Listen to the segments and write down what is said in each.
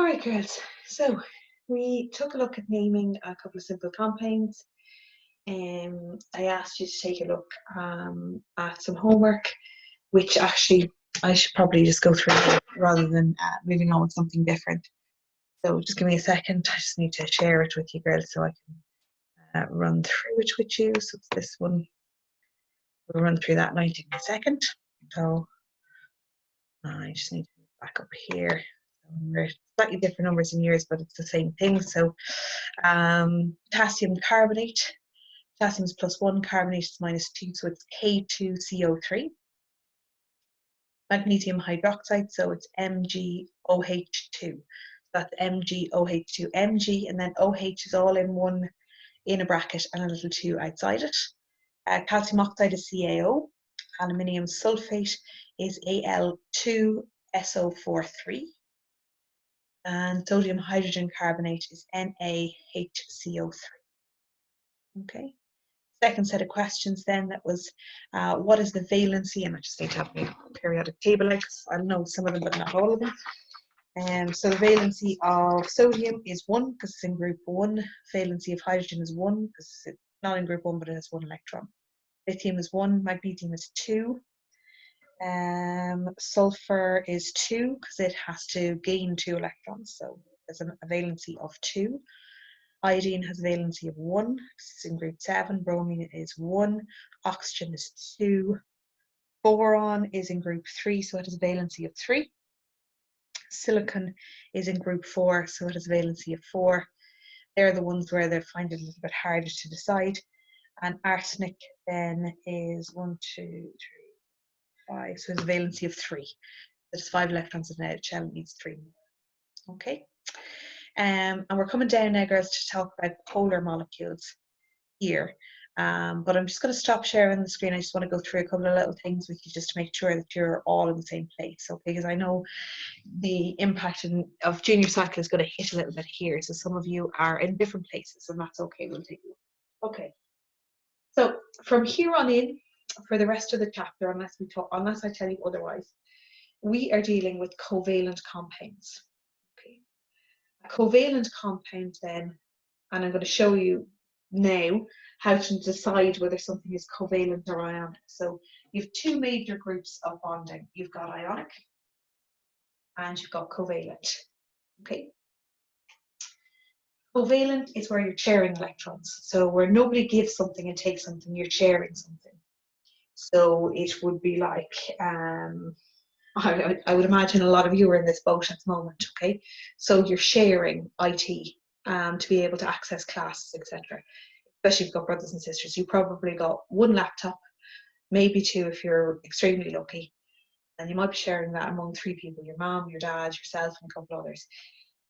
Alright girls, so we took a look at naming a couple of simple compounds. I asked you to take a look at some homework, which actually I should probably just go through rather than moving on with something different. So just give me a second, I just need to share it with you girls so I can run through it with you. So it's this one, we'll run through that now in a second. So I just need to move back up here. We're slightly different numbers in years, but it's the same thing. So potassium carbonate, potassium is +1, carbonate is -2, so it's K2CO3. Magnesium hydroxide, so it's MgOH2. That's MgOH2, Mg, and then OH is all in one, in a bracket, and a little 2 outside it. Calcium oxide is CaO. Aluminium sulfate is Al2SO43. And sodium hydrogen carbonate is NaHCO3. Okay. Second set of questions then, that was what is the valency, and I just need to have my periodic table out, I know some of them but not all of them. So the valency of sodium is 1 because it's in group 1. Valency of hydrogen is 1 because it's not in group 1 but it has 1 electron. Lithium is 1, magnesium is 2. Sulfur is 2 because it has to gain 2 electrons, so there's a valency of 2. Iodine has a valency of 1, it's in group 7. Bromine is 1. Oxygen is 2. Boron is in group 3, so it has a valency of 3. Silicon is in group 4, so it has a valency of 4. They're the ones where they find it a little bit harder to decide. And arsenic then is 1, 2, 3, 5, so it's a valency of 3. There's 5 electrons in a shell, it needs 3 more. Okay. And we're coming down now, girls, to talk about polar molecules here. But I'm just going to stop sharing the screen. I just want to go through a couple of little things with you just to make sure that you're all in the same place, okay? Because I know the impact of junior cycle is going to hit a little bit here. So some of you are in different places, and that's okay. We'll take a look. Okay. So from here on in, for the rest of the chapter, unless I tell you otherwise, we are dealing with covalent compounds. Okay. A covalent compound then, and I'm going to show you now how to decide whether something is covalent or ionic. So you have 2 major groups of bonding. You've got ionic and you've got covalent. Okay. Covalent is where you're sharing electrons. So where nobody gives something and takes something, you're sharing something. So it would be like, I would imagine a lot of you are in this boat at the moment, okay? So you're sharing IT to be able to access classes, etc. Especially if you've got brothers and sisters. You probably got 1 laptop, maybe 2 if you're extremely lucky. And you might be sharing that among 3 people, your mom, your dad, yourself, and a couple others.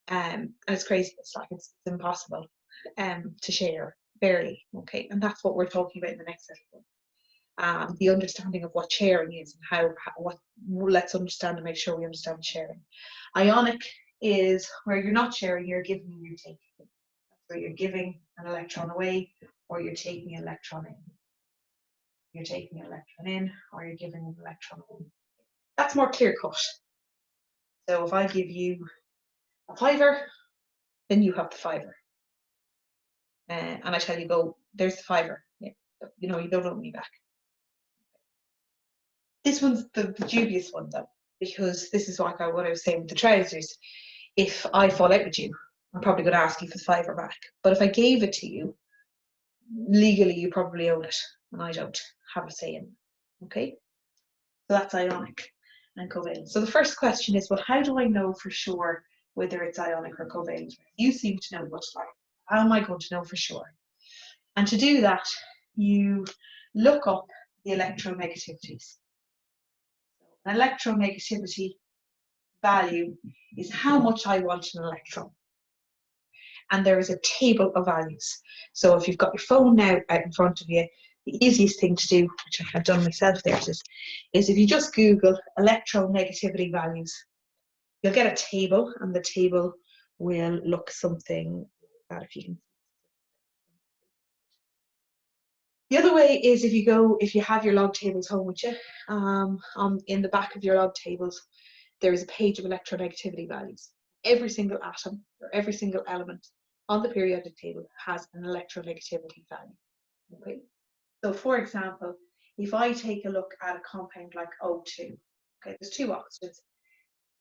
And it's crazy, it's impossible to share, barely, okay? And that's what we're talking about in the next session. The understanding of what sharing is and let's understand and make sure we understand sharing. Ionic is where you're not sharing, you're giving and you're taking. That's where you're giving an electron away or you're taking an electron in. You're taking an electron in or you're giving an electron in. That's more clear cut. So if I give you a fiver, then you have the fiver. And I tell you, go, there's the fiver. Yeah. You know, you don't owe me back. This one's the dubious one though, because this is like what I was saying with the trousers. If I fall out with you, I'm probably going to ask you for the fiver back. But if I gave it to you, legally you probably own it, and I don't have a say in it. Okay? So that's ionic and covalent. So the first question is, well, how do I know for sure whether it's ionic or covalent? You seem to know what's like. How am I going to know for sure? And to do that, you look up the electronegativities. An electronegativity value is how much I want an electron. And there is a table of values. So if you've got your phone now out in front of you, the easiest thing to do, which I have done myself there, is if you just Google electronegativity values, you'll get a table, and the table will look something like that, if you can. The other way is if you have your log tables home with you, in the back of your log tables, there is a page of electronegativity values. every single atom or every single element on the periodic table has an electronegativity value. Okay, so for example, if I take a look at a compound like O2, okay, there's two oxygens.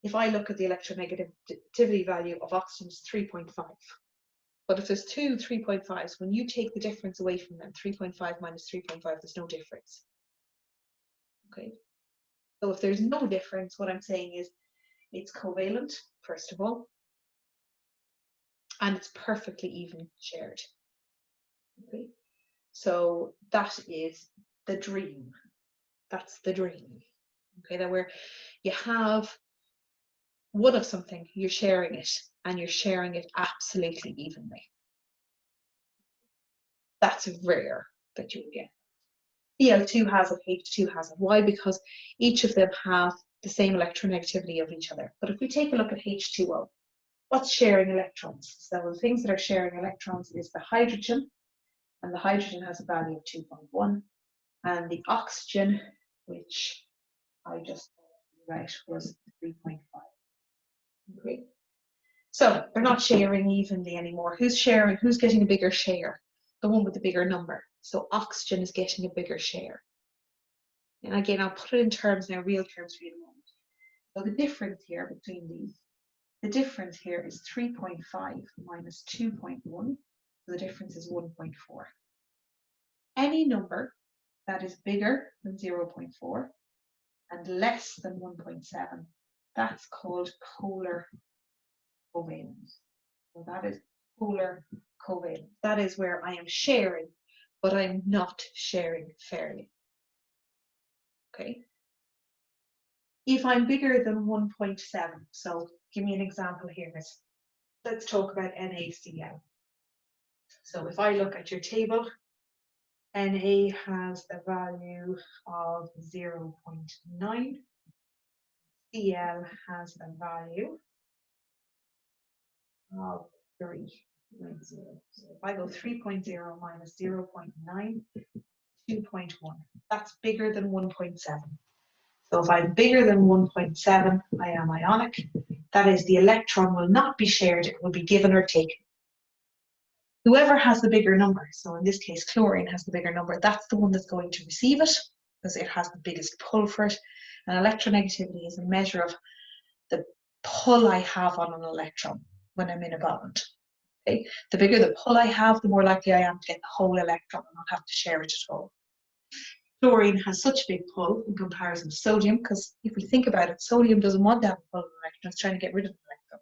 If I look at the electronegativity value of oxygen, it's 3.5. But if there's two 3.5s, when you take the difference away from them, 3.5 minus 3.5, there's no difference. Okay, so if there's no difference, what I'm saying is it's covalent, first of all, and it's perfectly even shared. Okay, so that is the dream. That's the dream. Okay, that where you have one of something, you're sharing it, and you're sharing it absolutely evenly. That's rare that you get. Cl2 has it, H2 has it. Why? Because each of them have the same electronegativity of each other. But if we take a look at H2O, what's sharing electrons? So the things that are sharing electrons is the hydrogen, and the hydrogen has a value of 2.1, and the oxygen, which I just right was 3.5. Okay. So they're not sharing evenly anymore. Who's sharing? Who's getting a bigger share? The one with the bigger number. So oxygen is getting a bigger share. And again, I'll put it in terms now, real terms for you in a moment. So the difference here between these, the difference here is 3.5 minus 2.1. So the difference is 1.4. Any number that is bigger than 0.4 and less than 1.7, that's called polar covalent. So that is polar covalent. That is where I am sharing, but I'm not sharing fairly. Okay. If I'm bigger than 1.7, so give me an example here. Let's talk about NaCl. So if I look at your table, Na has a value of 0.9. Cl has a value of 3.0. So if I go 3.0 minus 0.9, 2.1. That's bigger than 1.7. So if I'm bigger than 1.7, I am ionic. That is, the electron will not be shared, it will be given or taken. Whoever has the bigger number, so in this case chlorine has the bigger number, that's the one that's going to receive it because it has the biggest pull for it. And electronegativity is a measure of the pull I have on an electron when I'm in a bond. Okay? The bigger the pull I have, the more likely I am to get the whole electron and not have to share it at all. Chlorine has such a big pull in comparison to sodium, because if we think about it, sodium doesn't want to have a pull of an electron, it's trying to get rid of an electron.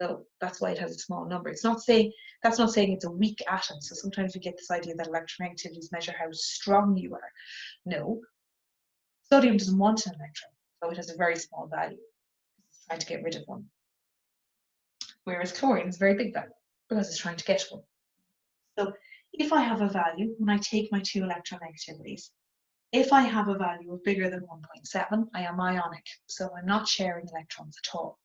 So that's why it has a small number. It's not saying, that's not saying it's a weak atom. So sometimes we get this idea that electronegativities measure how strong you are. No, sodium doesn't want an electron, so it has a very small value. It's trying to get rid of one. Whereas chlorine is a very big value because it's trying to get one. So if I have a value, when I take my two electronegativities, if I have a value of bigger than 1.7, I am ionic, so I'm not sharing electrons at all.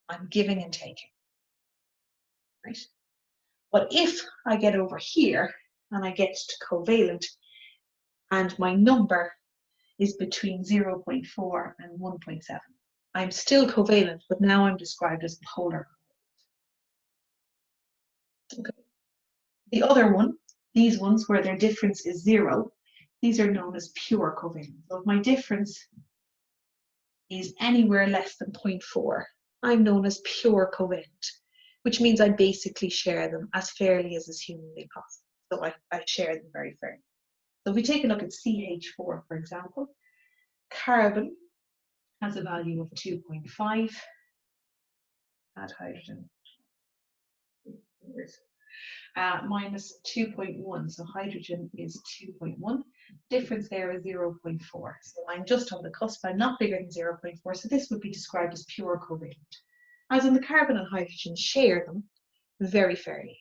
I'm giving and taking, right? But if I get over here and I get to covalent and my number is between 0.4 and 1.7, I'm still covalent, but now I'm described as polar. Okay. The other one, these ones where their difference is 0, these are known as pure covalent. So if my difference is anywhere less than 0.4, I'm known as pure covalent, which means I basically share them as fairly as is humanly possible. So I share them very fairly. So if we take a look at CH4, for example, carbon has a value of 2.5, add hydrogen, minus 2.1, so hydrogen is 2.1. Difference there is 0.4. So I'm just on the cusp, I'm not bigger than 0.4, so this would be described as pure covalent. As in the carbon and hydrogen share them very fairly.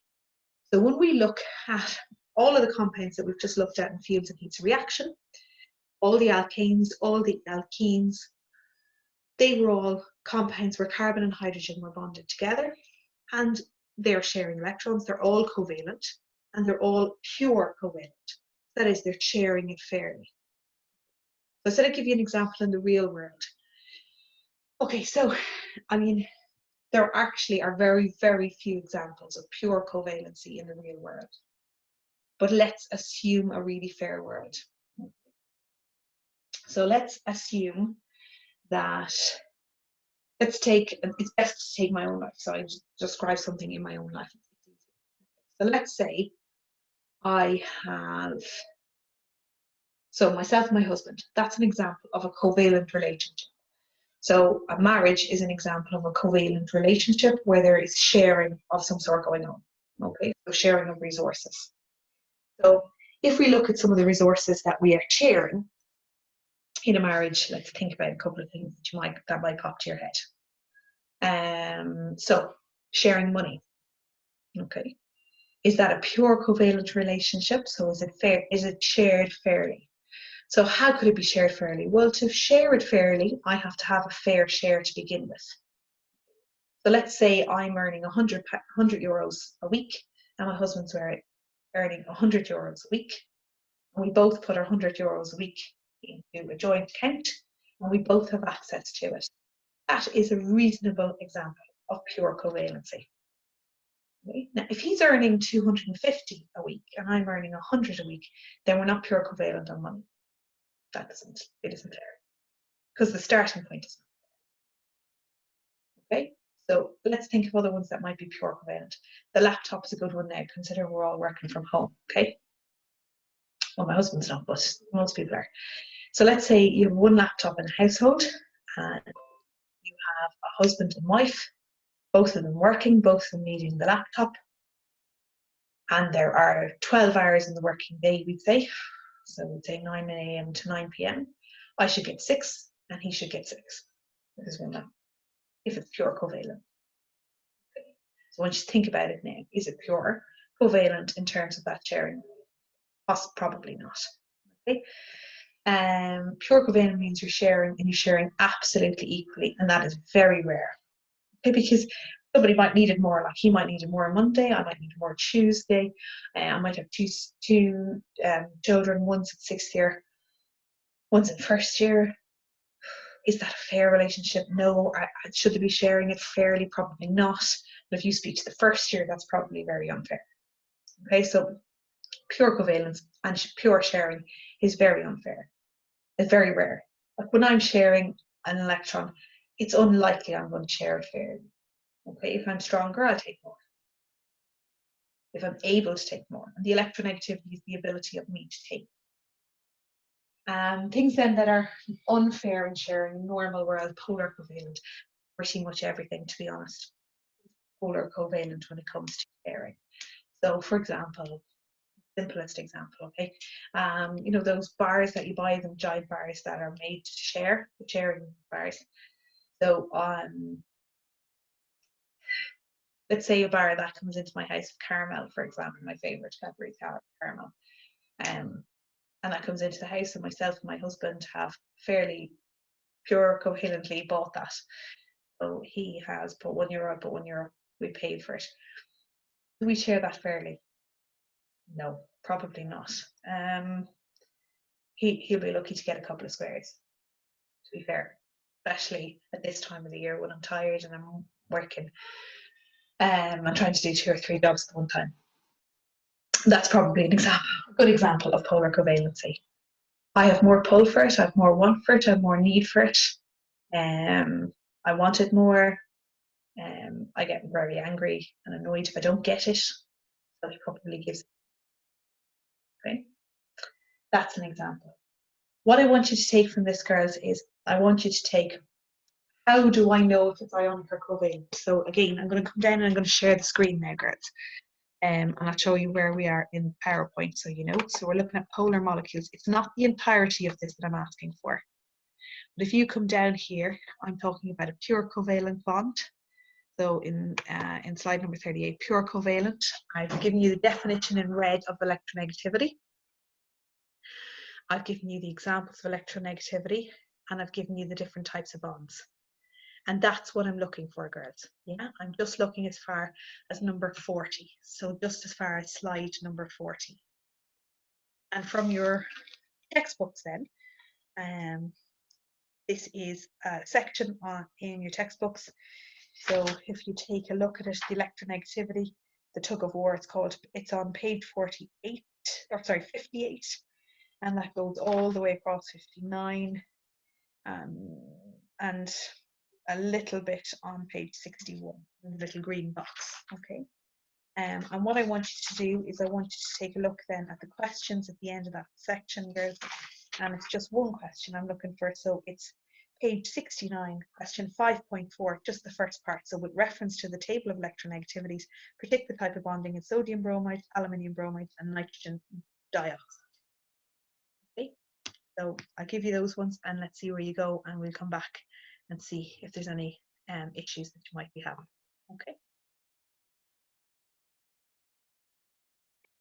So when we look at all of the compounds that we've just looked at in fields of heat reaction, all the alkanes, all the alkenes, they were all compounds where carbon and hydrogen were bonded together, and they're sharing electrons, they're all covalent, and they're all pure covalent. That is, they're sharing it fairly. So I said I'd give you an example in the real world. Okay, so, I mean, There actually are very, very few examples of pure covalency in the real world. But let's assume a really fair world. So let's assume that, it's best to take my own life. So I describe something in my own life. So let's say I have, so myself and my husband, that's an example of a covalent relationship. So a marriage is an example of a covalent relationship where there is sharing of some sort going on. Okay, so sharing of resources. So if we look at some of the resources that we are sharing in a marriage, let's think about a couple of things that might pop to your head. So sharing money. Okay. Is that a pure covalent relationship? So is it fair? Is it shared fairly? So how could it be shared fairly? Well, to share it fairly, I have to have a fair share to begin with. So let's say I'm earning 100 euros a week and my husband's earning 100 euros a week. And we both put our 100 euros a week into a joint account and we both have access to it. That is a reasonable example of pure covalency. Okay? Now, if he's earning 250 a week and I'm earning 100 a week, then we're not pure covalent on money. It isn't fair. Because the starting point is not fair. Okay? So let's think of other ones that might be pure covalent. The laptop is a good one now, consider we're all working from home, okay? Well, my husband's not, but most people are. So let's say you have one laptop in a household and you have a husband and wife, both of them working, both of them needing the laptop. And there are 12 hours in the working day, we'd say. So we'd say 9 a.m. to 9 p.m. I should get 6 and he should get 6. This is one laptop, if it's pure covalent. Okay. So once you think about it now, is it pure covalent in terms of that sharing? Probably not. Okay. Pure covalent means you're sharing absolutely equally, and that is very rare. Okay, because somebody might need it more, like he might need it more on Monday, I might need it more Tuesday. I might have two children, one's in 6th year, one's in 1st year. Is that a fair relationship? No. Should they be sharing it fairly? Probably not. But if you speak to the 1st year, that's probably very unfair. Okay, so pure covalence and pure sharing is very unfair. It's very rare. Like when I'm sharing an electron, it's unlikely I'm going to share it fairly. Okay, if I'm stronger, I'll take more. If I'm able to take more. And the electronegativity is the ability of me to take. Things then that are unfair in sharing, normal world, polar covalent, pretty much everything, to be honest. Polar covalent when it comes to sharing. So for example, simplest example, okay, you know those bars that you buy, them giant bars that are made to share, the sharing bars. So let's say a bar that comes into my house, caramel, for example, my favorite Cadbury caramel, and that comes into the house, and myself and my husband have fairly pure covalently bought that. So he has put €1, I put €1, we paid for it. Do we share that fairly? No, probably not. He'll be lucky to get a couple of squares, to be fair, especially at this time of the year when I'm tired and I'm working. I'm trying to do 2 or 3 jobs at one time. That's probably a good example of polar covalency. I have more pull for it, I have more want for it, I have more need for it. I want it more. I get very angry and annoyed if I don't get it. So he probably gives it. Okay. That's an example. What I want you to take from this, girls, is I want you to take, how do I know if it's ionic or covalent? So again, I'm going to come down and I'm going to share the screen now, girls. And I'll show you where we are in PowerPoint, so you know. So we're looking at polar molecules. It's not the entirety of this that I'm asking for. But if you come down here, I'm talking about a pure covalent bond. So in slide number 38, pure covalent, I've given you the definition in red of electronegativity. I've given you the examples of electronegativity, and I've given you the different types of bonds. And that's what I'm looking for, girls. Yeah, I'm just looking as far as number 40. So just as far as slide number 40. And from your textbooks then, this is a section in your textbooks So if you take a look at it, the electronegativity, the tug of war, it's on page 48, or sorry, 58, and that goes all the way across 59, and a little bit on page 61, the little green box, okay? And what I want you to do is I want you to take a look then at the questions at the end of that section, girls, and it's just one question I'm looking for, so it's page 69, question 5.4, just the first part. So with reference to the table of electronegativities, predict the type of bonding in sodium bromide, aluminium bromide, and nitrogen dioxide. Okay, so I'll give you those ones and let's see where you go, and we'll come back and see if there's any issues that you might be having. Okay.